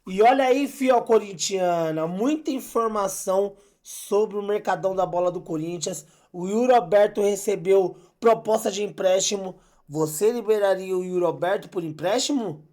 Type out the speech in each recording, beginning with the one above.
E olha aí, fiel corintiana, muita informação sobre o Mercadão da Bola do Corinthians. O Yuri Alberto recebeu proposta de empréstimo. Você liberaria o Yuri Alberto por empréstimo?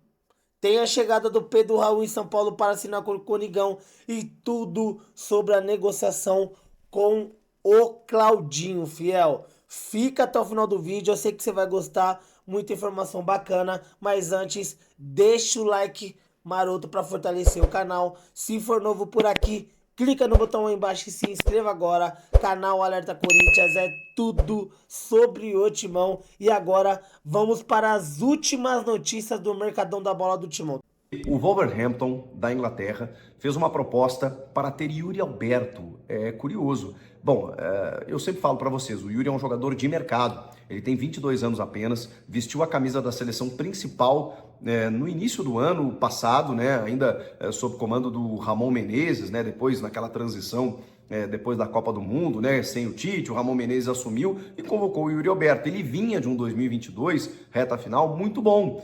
Tem a chegada do Pedro Raul em São Paulo para assinar com o Conigão e tudo sobre a negociação com o Claudinho, fiel. Fica até o final do vídeo, eu sei que você vai gostar, muita informação bacana, mas antes, deixa o like maroto para fortalecer o canal. Se for novo por aqui, clica no botão aí embaixo e se inscreva agora. Canal Alerta Corinthians é tudo sobre o Timão. E agora vamos para as últimas notícias do Mercadão da Bola do Timão. O Wolverhampton, da Inglaterra, fez uma proposta para ter Yuri Alberto. É curioso. Bom, eu sempre falo para vocês, o Yuri é um jogador de mercado. Ele tem 22 anos apenas, vestiu a camisa da seleção principal no início do ano passado, né, ainda sob comando do Ramon Menezes, né, depois naquela transição depois da Copa do Mundo, né, sem o Tite, o Ramon Menezes assumiu e convocou o Yuri Alberto. Ele vinha de um 2022, reta final, muito bom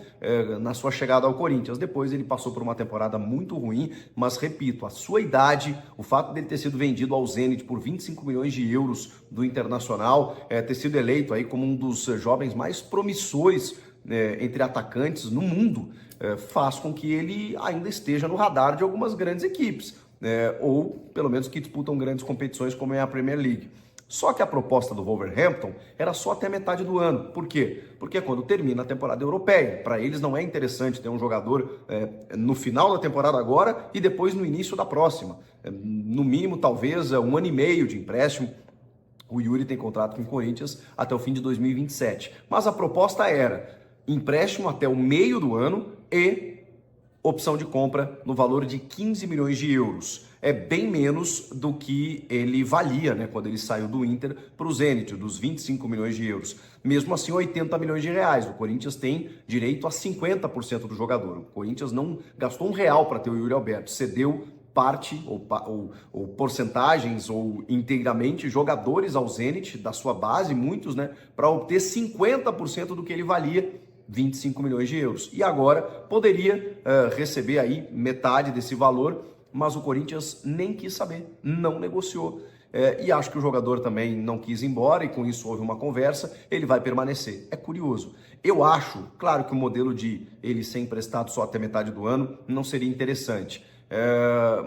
na sua chegada ao Corinthians. Depois ele passou por uma temporada muito ruim, mas repito, a sua idade, o fato dele ter sido vendido ao Zenit por 25 milhões de euros do Internacional, ter sido eleito aí como um dos jovens mais promissores entre atacantes no mundo, faz com que ele ainda esteja no radar de algumas grandes equipes. Ou pelo menos que disputam grandes competições como é a Premier League. Só que a proposta do Wolverhampton era só até metade do ano. Por quê? Porque é quando termina a temporada europeia. Para eles não é interessante ter um jogador no final da temporada agora e depois no início da próxima. No mínimo, talvez, um ano e meio de empréstimo. O Yuri tem contrato com o Corinthians até o fim de 2027. Mas a proposta era empréstimo até o meio do ano e opção de compra no valor de 15 milhões de euros. É bem menos do que ele valia, né, quando ele saiu do Inter para o Zenit, dos 25 milhões de euros. Mesmo assim, 80 milhões de reais. O Corinthians tem direito a 50% do jogador. O Corinthians não gastou R$ 1 para ter o Yuri Alberto, cedeu parte ou porcentagens ou inteiramente jogadores ao Zenit da sua base, muitos, né, para obter 50% do que ele valia, 25 milhões de euros. E agora poderia receber aí metade desse valor, mas o Corinthians nem quis saber, não negociou. E acho que o jogador também não quis ir embora e com isso houve uma conversa, ele vai permanecer. É curioso. Eu acho, claro que o modelo de ele ser emprestado só até metade do ano não seria interessante.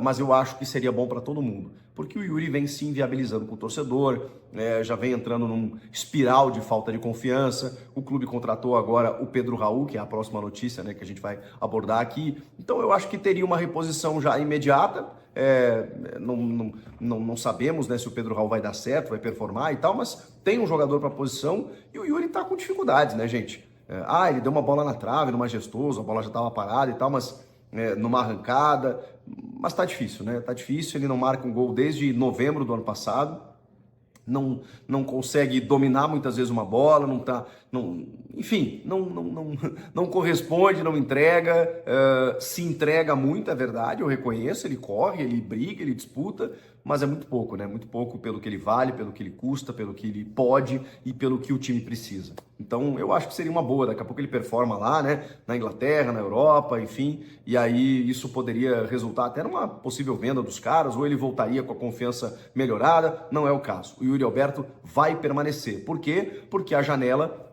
Mas eu acho que seria bom para todo mundo, porque o Yuri vem se inviabilizando com o torcedor, já vem entrando num espiral de falta de confiança. O clube contratou agora o Pedro Raul, que é a próxima notícia, né, que a gente vai abordar aqui. Então eu acho que teria uma reposição já imediata. Não sabemos, né, se o Pedro Raul vai dar certo, vai performar e tal, mas tem um jogador para a posição e o Yuri está com dificuldades, né, gente? Ele deu uma bola na trave, no Majestoso, a bola já estava parada e tal, mas numa arrancada, mas tá difícil, né? Tá difícil, ele não marca um gol desde novembro do ano passado, não consegue dominar muitas vezes uma bola, enfim, não corresponde, não entrega, se entrega muito, é verdade, eu reconheço, ele corre, ele briga, ele disputa, mas é muito pouco, né? Muito pouco pelo que ele vale, pelo que ele custa, pelo que ele pode e pelo que o time precisa. Então, eu acho que seria uma boa, daqui a pouco ele performa lá, né? Na Inglaterra, na Europa, enfim, e aí isso poderia resultar até numa possível venda dos caras, ou ele voltaria com a confiança melhorada, não é o caso. O Yuri Alberto vai permanecer. Por quê? Porque a janela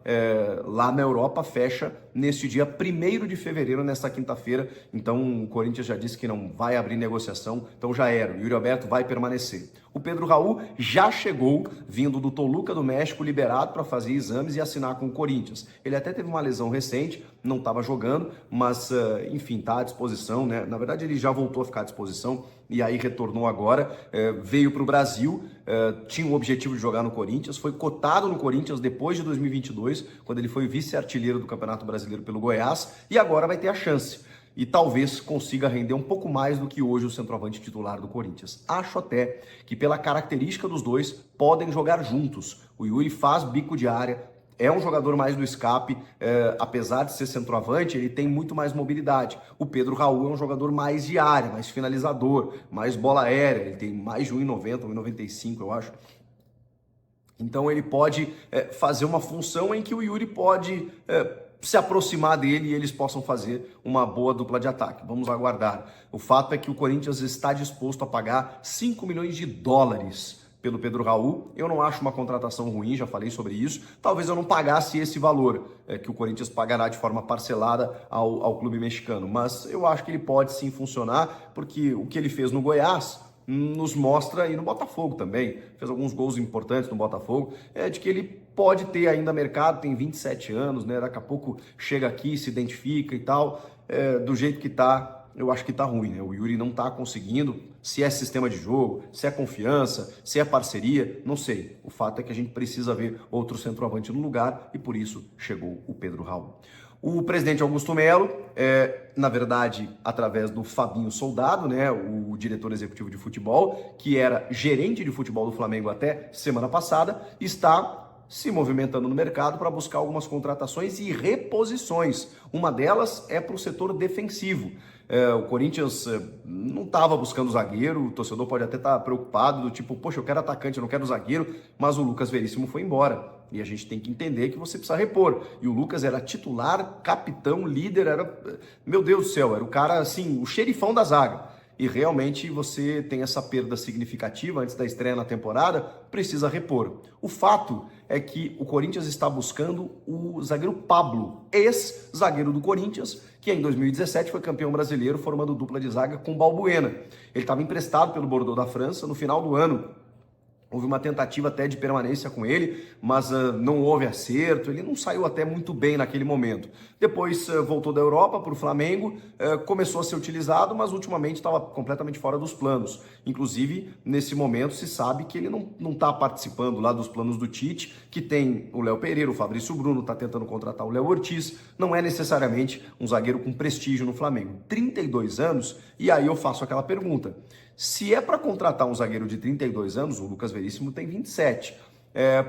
lá na Europa fecha neste dia 1º de fevereiro, nesta quinta-feira. Então o Corinthians já disse que não vai abrir negociação, então já era. O Yuri Alberto vai permanecer. O Pedro Raul já chegou, vindo do Toluca do México, liberado para fazer exames e assinar com o Corinthians. Ele até teve uma lesão recente, não estava jogando, mas enfim, está à disposição, né? Na verdade, ele já voltou a ficar à disposição e aí retornou agora, veio para o Brasil, tinha o objetivo de jogar no Corinthians, foi cotado no Corinthians depois de 2022, quando ele foi vice-artilheiro do Campeonato Brasileiro pelo Goiás, e agora vai ter a chance. E talvez consiga render um pouco mais do que hoje o centroavante titular do Corinthians. Acho até que pela característica dos dois, podem jogar juntos. O Yuri faz bico de área, é um jogador mais do escape, apesar de ser centroavante, ele tem muito mais mobilidade. O Pedro Raul é um jogador mais de área, mais finalizador, mais bola aérea, ele tem mais de 1,90, 1,95 eu acho. Então ele pode fazer uma função em que o Yuri pode se aproximar dele e eles possam fazer uma boa dupla de ataque. Vamos aguardar. O fato é que o Corinthians está disposto a pagar 5 milhões de dólares pelo Pedro Raul. Eu não acho uma contratação ruim, já falei sobre isso. Talvez eu não pagasse esse valor que o Corinthians pagará de forma parcelada ao clube mexicano, mas eu acho que ele pode sim funcionar, porque o que ele fez no Goiás nos mostra, e no Botafogo também, fez alguns gols importantes no Botafogo, de que ele pode ter ainda mercado, tem 27 anos, né? Daqui a pouco chega aqui, se identifica e tal. Do jeito que tá, eu acho que tá ruim, né? O Yuri não tá conseguindo, se é sistema de jogo, se é confiança, se é parceria, não sei. O fato é que a gente precisa ver outro centroavante no lugar e por isso chegou o Pedro Raul. O presidente Augusto Melo, na verdade, através do Fabinho Soldado, né, o diretor executivo de futebol, que era gerente de futebol do Flamengo até semana passada, está se movimentando no mercado para buscar algumas contratações e reposições. Uma delas é para o setor defensivo. O Corinthians não estava buscando zagueiro, o torcedor pode até estar preocupado, do tipo, poxa, eu quero atacante, eu não quero zagueiro, mas o Lucas Veríssimo foi embora. E a gente tem que entender que você precisa repor. E o Lucas era titular, capitão, líder, meu Deus do céu, era o cara, assim, o xerifão da zaga. E realmente você tem essa perda significativa antes da estreia na temporada, precisa repor. O fato é que o Corinthians está buscando o zagueiro Pablo, ex-zagueiro do Corinthians, que em 2017 foi campeão brasileiro formando dupla de zaga com Balbuena. Ele estava emprestado pelo Bordeaux da França no final do ano. Houve uma tentativa até de permanência com ele, mas não houve acerto, ele não saiu até muito bem naquele momento. Depois voltou da Europa para o Flamengo, começou a ser utilizado, mas ultimamente estava completamente fora dos planos. Inclusive, nesse momento se sabe que ele não está participando lá dos planos do Tite, que tem o Léo Pereira, o Fabrício Bruno, está tentando contratar o Léo Ortiz, não é necessariamente um zagueiro com prestígio no Flamengo. 32 anos, e aí eu faço aquela pergunta. Se é para contratar um zagueiro de 32 anos, o Lucas Veríssimo tem 27.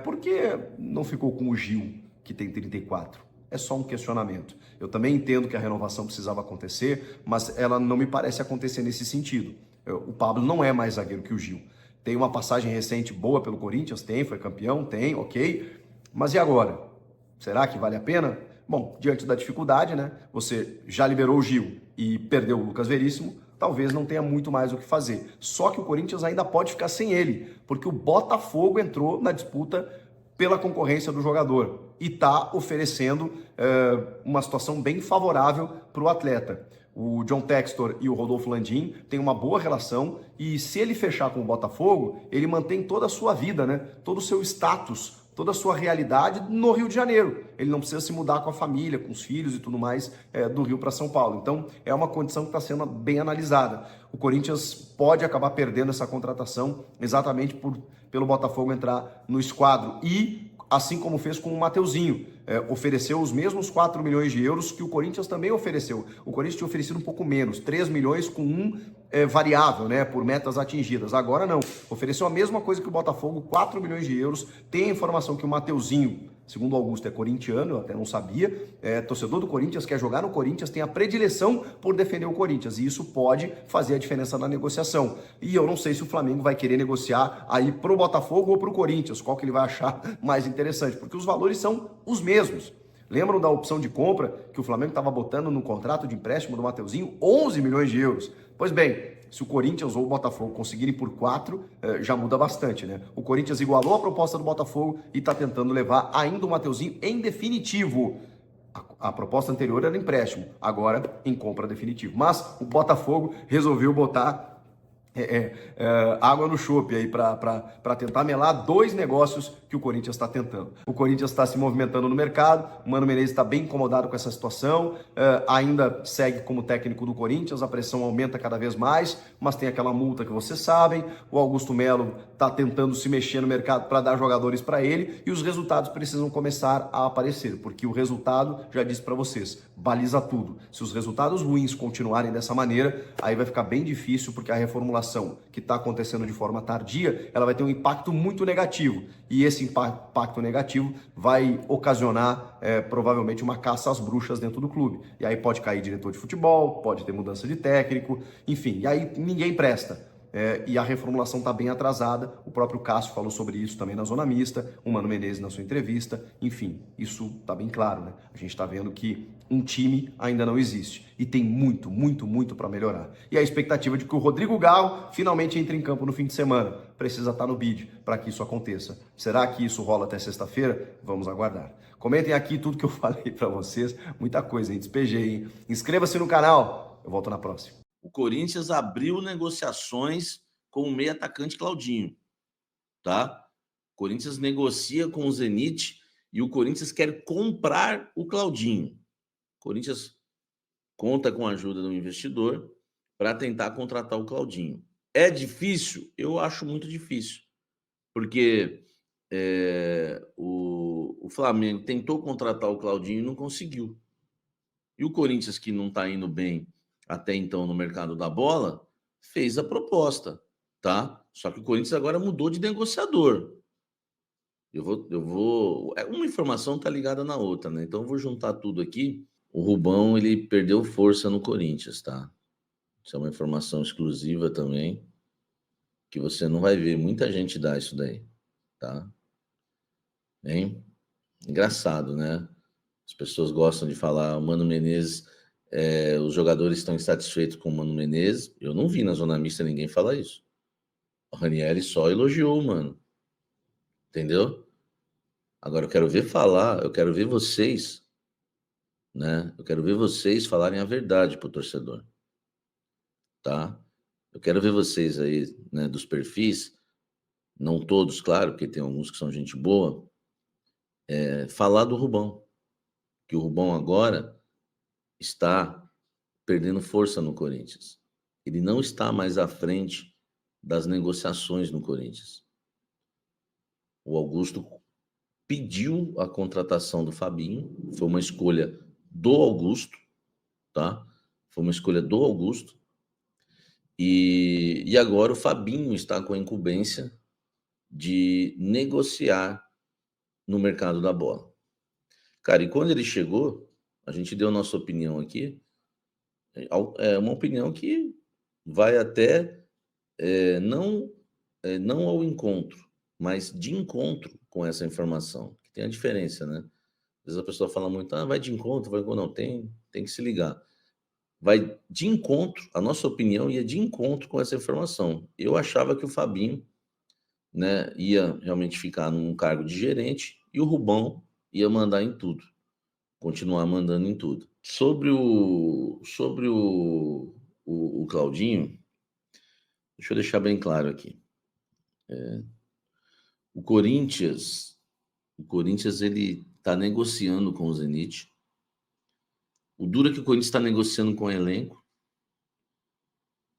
Por que não ficou com o Gil, que tem 34? É só um questionamento. Eu também entendo que a renovação precisava acontecer, mas ela não me parece acontecer nesse sentido. O Pablo não é mais zagueiro que o Gil. Tem uma passagem recente boa pelo Corinthians? Tem, foi campeão? Tem, ok. Mas e agora? Será que vale a pena? Bom, diante da dificuldade, né? Você já liberou o Gil e perdeu o Lucas Veríssimo, talvez não tenha muito mais o que fazer. Só que o Corinthians ainda pode ficar sem ele, porque o Botafogo entrou na disputa pela concorrência do jogador e está oferecendo uma situação bem favorável para o atleta. O John Textor e o Rodolfo Landim têm uma boa relação e se ele fechar com o Botafogo, ele mantém toda a sua vida, né? Todo o seu status, toda a sua realidade no Rio de Janeiro. Ele não precisa se mudar com a família, com os filhos e tudo mais do Rio para São Paulo. Então, é uma condição que está sendo bem analisada. O Corinthians pode acabar perdendo essa contratação exatamente pelo Botafogo entrar no esquadro. E, assim como fez com o Mateuzinho, ofereceu os mesmos 4 milhões de euros que o Corinthians também ofereceu. O Corinthians tinha oferecido um pouco menos, 3 milhões com variável, né, por metas atingidas. Agora não, ofereceu a mesma coisa que o Botafogo, 4 milhões de euros. Tem a informação que o Mateuzinho, segundo o Augusto, é corintiano, eu até não sabia, torcedor do Corinthians, quer jogar no Corinthians, tem a predileção por defender o Corinthians, e isso pode fazer a diferença na negociação. E eu não sei se o Flamengo vai querer negociar aí pro Botafogo ou pro Corinthians, qual que ele vai achar mais interessante, porque os valores são os mesmos. Lembram da opção de compra que o Flamengo estava botando no contrato de empréstimo do Mateuzinho? 11 milhões de euros. Pois bem, se o Corinthians ou o Botafogo conseguirem por 4, já muda bastante, né? O Corinthians igualou a proposta do Botafogo e está tentando levar ainda o Mateuzinho em definitivo. A proposta anterior era empréstimo, agora em compra definitivo. Mas o Botafogo resolveu botar água no chope aí para tentar melar dois negócios que o Corinthians está tentando. O Corinthians está se movimentando no mercado, o Mano Menezes está bem incomodado com essa situação, ainda segue como técnico do Corinthians, a pressão aumenta cada vez mais, mas tem aquela multa que vocês sabem, o Augusto Melo está tentando se mexer no mercado para dar jogadores para ele e os resultados precisam começar a aparecer, porque o resultado, já disse para vocês, baliza tudo. Se os resultados ruins continuarem dessa maneira, aí vai ficar bem difícil, porque a reformulação que está acontecendo de forma tardia, ela vai ter um impacto muito negativo. E esse impacto negativo vai ocasionar provavelmente uma caça às bruxas dentro do clube. E aí pode cair diretor de futebol, pode ter mudança de técnico, enfim. E aí ninguém presta. e a reformulação está bem atrasada. O próprio Cássio falou sobre isso também na Zona Mista, o Mano Menezes na sua entrevista. Enfim, isso está bem claro, né? A gente está vendo que um time ainda não existe e tem muito, muito, muito para melhorar. E a expectativa de que o Rodrigo Galo finalmente entre em campo no fim de semana. Precisa estar no bid para que isso aconteça. Será que isso rola até sexta-feira? Vamos aguardar. Comentem aqui tudo que eu falei para vocês. Muita coisa, hein? Despejei, hein? Inscreva-se no canal. Eu volto na próxima. O Corinthians abriu negociações com o meio atacante Claudinho, tá? O Corinthians negocia com o Zenit e o Corinthians quer comprar o Claudinho. O Corinthians conta com a ajuda do investidor para tentar contratar o Claudinho. É difícil? Eu acho muito difícil, porque o Flamengo tentou contratar o Claudinho e não conseguiu. E o Corinthians, que não está indo bem até então no mercado da bola, fez a proposta, tá? Só que o Corinthians agora mudou de negociador. Uma informação está ligada na outra, né? Então eu vou juntar tudo aqui. O Rubão, ele perdeu força no Corinthians, tá? Isso é uma informação exclusiva também, que você não vai ver muita gente dar isso daí, tá? Hein? Engraçado, né? As pessoas gostam de falar, o Mano Menezes, os jogadores estão insatisfeitos com o Mano Menezes. Eu não vi na Zona Mista ninguém falar isso. O Ranieri só elogiou o Mano. Entendeu? Agora eu quero ver vocês, né? Eu quero ver vocês falarem a verdade pro torcedor, tá? Eu quero ver vocês aí, né, dos perfis, não todos, claro, porque tem alguns que são gente boa, falar do Rubão, que o Rubão agora está perdendo força no Corinthians. Ele não está mais à frente das negociações no Corinthians. O Augusto pediu a contratação do Fabinho, foi uma escolha do Augusto, tá? Foi uma escolha do Augusto. E agora o Fabinho está com a incumbência de negociar no mercado da bola. Cara, e quando ele chegou, a gente deu nossa opinião aqui, é uma opinião que vai até não ao encontro, mas de encontro com essa informação, que tem a diferença, né? Às vezes a pessoa fala muito, vai de encontro, vai... Não, tem que se ligar. Vai de encontro, a nossa opinião ia de encontro com essa informação. Eu achava que o Fabinho, né, ia realmente ficar num cargo de gerente e o Rubão ia mandar em tudo, continuar mandando em tudo. Sobre o Claudinho, deixa eu deixar bem claro aqui. O Corinthians ele está negociando com o Zenit. O duro é que o Corinthians está negociando com o elenco,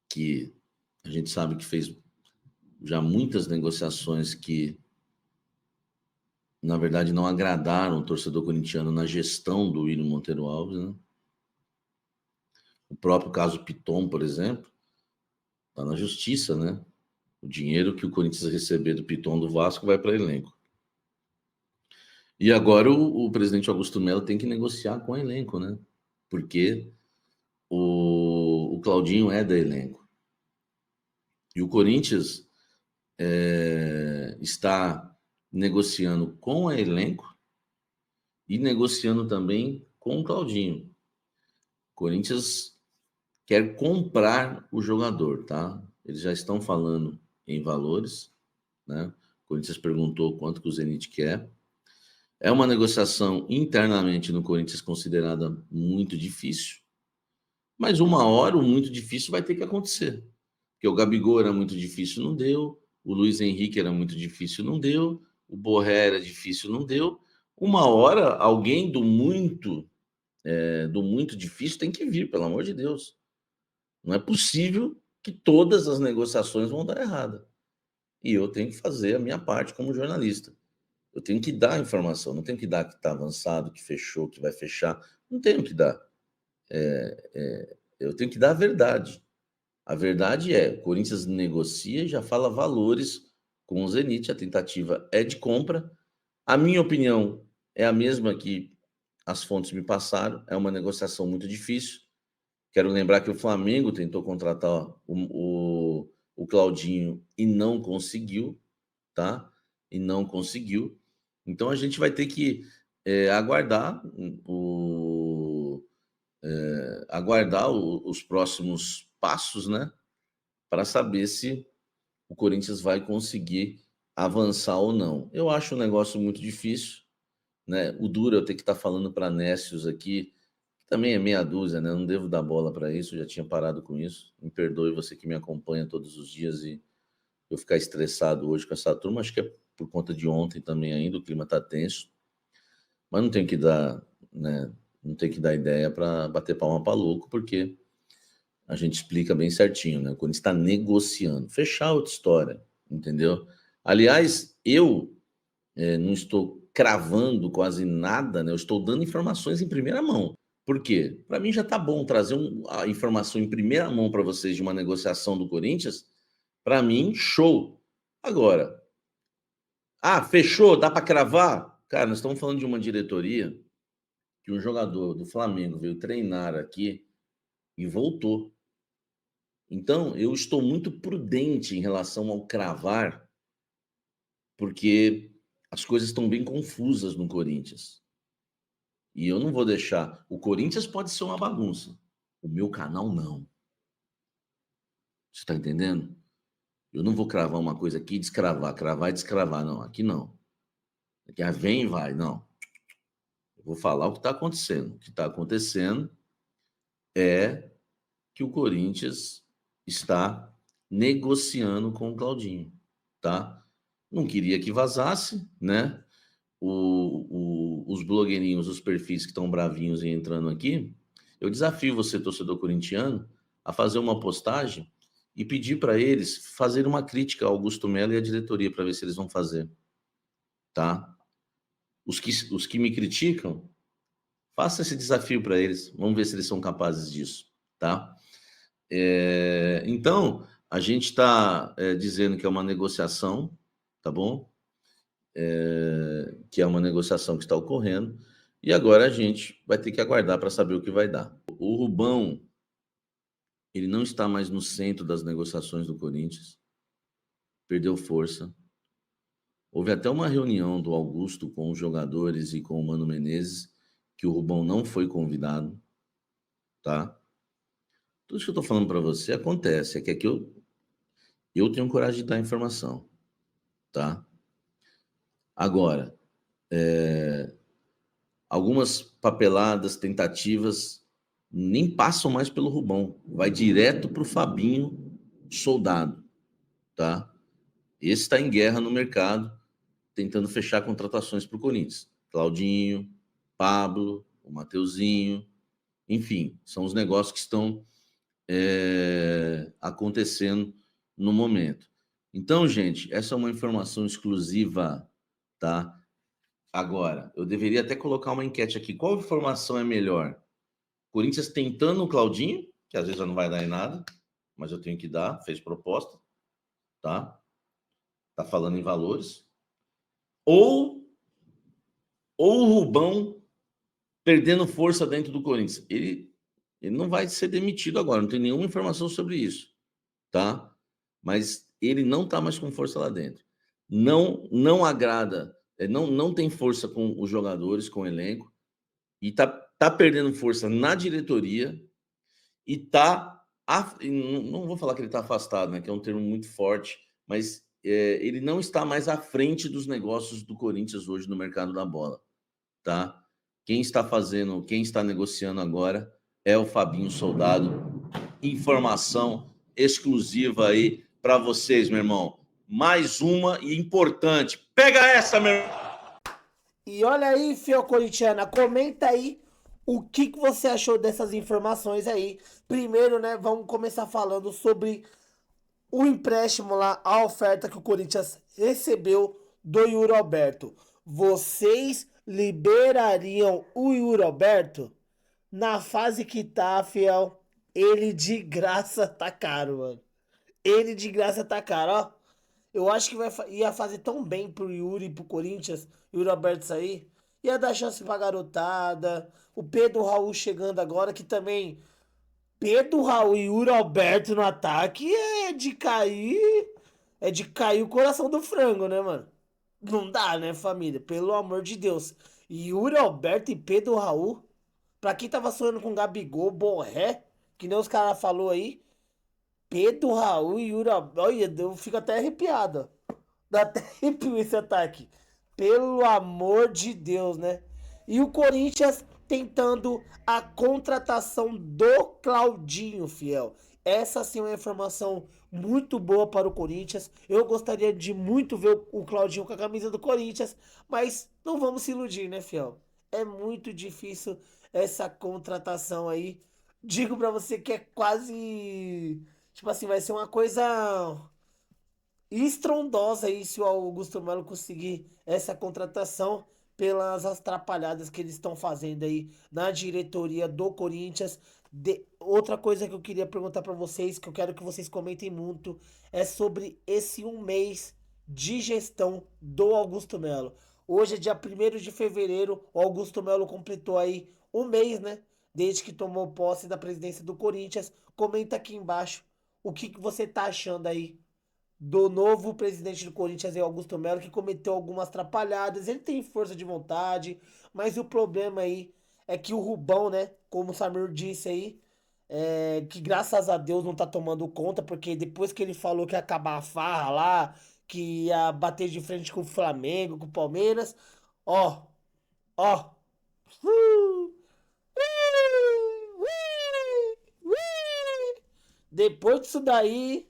que a gente sabe que fez já muitas negociações que, na verdade, não agradaram o torcedor corintiano na gestão do William Monteiro Alves, né? O próprio caso Piton, por exemplo, está na justiça, né? O dinheiro que o Corinthians receber do Piton do Vasco vai para elenco. E agora o presidente Augusto Melo tem que negociar com o elenco, né? Porque o Claudinho é da elenco. E o Corinthians está negociando com o elenco e negociando também com o Claudinho. O Corinthians quer comprar o jogador, tá? Eles já estão falando em valores, né? O Corinthians perguntou quanto que o Zenit quer. É uma negociação internamente no Corinthians considerada muito difícil, mas uma hora o muito difícil vai ter que acontecer. Porque o Gabigol era muito difícil, não deu. O Luiz Henrique era muito difícil, não deu. O Borré era difícil, não deu. Uma hora, alguém do muito difícil tem que vir, pelo amor de Deus. Não é possível que todas as negociações vão dar errada. E eu tenho que fazer a minha parte como jornalista. Eu tenho que dar a informação, não tenho que dar que está avançado, que fechou, que vai fechar. Não tenho que dar. Eu tenho que dar a verdade. A verdade é, o Corinthians negocia e já fala valores com o Zenit, a tentativa é de compra. A minha opinião é a mesma que as fontes me passaram, é uma negociação muito difícil. Quero lembrar que o Flamengo tentou contratar o o Claudinho e não conseguiu, tá? E não conseguiu. Então a gente vai ter que aguardar os próximos passos, né? Para saber se o Corinthians vai conseguir avançar ou não. Eu acho um negócio muito difícil, né? O duro eu ter que estar falando para Nécios aqui, que também é meia dúzia, né? Eu não devo dar bola para isso, eu já tinha parado com isso. Me perdoe você que me acompanha todos os dias e eu ficar estressado hoje com essa turma, acho que é por conta de ontem também ainda, o clima tá tenso, mas não tem que dar, né? Não tem que dar ideia para bater palma para louco, porque a gente explica bem certinho, né? O Corinthians está negociando. Fechar outra história, entendeu? Aliás, eu não estou cravando quase nada, né? Eu estou dando informações em primeira mão. Por quê? Para mim já tá bom trazer a informação em primeira mão para vocês de uma negociação do Corinthians. Para mim, show. Agora, fechou, dá para cravar? Cara, nós estamos falando de uma diretoria que um jogador do Flamengo veio treinar aqui e voltou. Então, eu estou muito prudente em relação ao cravar, porque as coisas estão bem confusas no Corinthians. E eu não vou deixar. O Corinthians pode ser uma bagunça. O meu canal não. Você está entendendo? Eu não vou cravar uma coisa aqui e descravar, cravar e descravar. Não, aqui não. Aqui vem e vai. Não. Eu vou falar o que está acontecendo. O que está acontecendo é que o Corinthians está negociando com o Claudinho, tá? Não queria que vazasse, né? Os blogueirinhos, os perfis que estão bravinhos e entrando aqui, eu desafio você, torcedor corintiano, a fazer uma postagem e pedir para eles fazer uma crítica ao Augusto Melo e à diretoria para ver se eles vão fazer, tá? Os que me criticam, faça esse desafio para eles, vamos ver se eles são capazes disso, tá? Então, a gente está dizendo que é uma negociação, tá bom? Que é uma negociação que está ocorrendo, e agora a gente vai ter que aguardar para saber o que vai dar. O Rubão, ele não está mais no centro das negociações do Corinthians, perdeu força. Houve até uma reunião do Augusto com os jogadores e com o Mano Menezes, que o Rubão não foi convidado, tá? Tudo isso que eu estou falando para você acontece, é que aqui eu tenho coragem de dar informação, tá? Agora, algumas papeladas, tentativas, nem passam mais pelo Rubão, vai direto para o Fabinho Soldado, tá? Esse está em guerra no mercado, tentando fechar contratações para o Corinthians. Claudinho, Pablo, o Mateuzinho, enfim, são os negócios que estão acontecendo no momento. Então, gente, essa é uma informação exclusiva, tá? Agora, eu deveria até colocar uma enquete aqui. Qual informação é melhor? Corinthians tentando o Claudinho, que às vezes já não vai dar em nada, mas eu tenho que dar, fez proposta, tá? Tá falando em valores. Ou o Rubão perdendo força dentro do Corinthians. Ele não vai ser demitido agora, não tem nenhuma informação sobre isso, tá? Mas ele não tá mais com força lá dentro. Não agrada, não tem força com os jogadores, com o elenco, e tá perdendo força na diretoria e não vou falar que ele está afastado, né, que é um termo muito forte, mas ele não está mais à frente dos negócios do Corinthians hoje no mercado da bola, tá? Quem está negociando agora é o Fabinho Soldado. Informação exclusiva aí para vocês, meu irmão. Mais uma e importante. Pega essa, meu irmão. E olha aí, fiel corintiana, comenta aí o que você achou dessas informações aí. Primeiro, né, vamos começar falando sobre o empréstimo lá, a oferta que o Corinthians recebeu do Yuri Alberto. Vocês liberariam o Yuri Alberto? Na fase que tá, fiel, ele de graça tá caro, mano. Ele de graça tá caro, ó. Eu acho que ia fazer tão bem pro Yuri e pro Corinthians, Yuri Alberto sair. Ia dar chance pra garotada. O Pedro Raul chegando agora, que também Pedro Raul e Yuri Alberto no ataque é de cair o coração do frango, né, mano? Não dá, né, família? Pelo amor de Deus. Yuri Alberto e Pedro Raul, pra quem tava sonhando com Gabigol, Borré, que nem os caras falou aí, Pedro Raul e Yuri Alberto, olha, eu fico até arrepiado, ó. Dá até arrepio esse ataque. Pelo amor de Deus, né? E o Corinthians tentando a contratação do Claudinho, fiel. Essa sim é uma informação muito boa para o Corinthians. Eu gostaria de muito ver o Claudinho com a camisa do Corinthians, mas não vamos se iludir, né, fiel? É muito difícil essa contratação aí. Digo pra você que é quase, tipo assim, vai ser uma coisa estrondosa aí se o Augusto Melo conseguir essa contratação pelas atrapalhadas que eles estão fazendo aí na diretoria do Corinthians. Outra coisa que eu queria perguntar para vocês, que eu quero que vocês comentem muito, é sobre esse um mês de gestão do Augusto Melo. Hoje é dia 1º de fevereiro, o Augusto Melo completou aí um mês, né? Desde que tomou posse da presidência do Corinthians. Comenta aqui embaixo o que você tá achando aí do novo presidente do Corinthians, é Augusto Melo, que cometeu algumas atrapalhadas. Ele tem força de vontade, mas o problema aí é que o Rubão, né, como o Samir disse aí, que graças a Deus não tá tomando conta, porque depois que ele falou que ia acabar a farra lá, que ia bater de frente com o Flamengo, com o Palmeiras, ó, ó. Depois disso daí,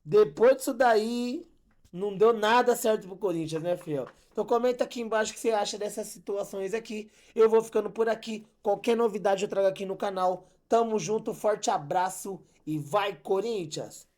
Depois disso daí, não deu nada certo pro Corinthians, né, fiel? Então comenta aqui embaixo o que você acha dessas situações aqui. Eu vou ficando por aqui. Qualquer novidade eu trago aqui no canal. Tamo junto, forte abraço e vai, Corinthians!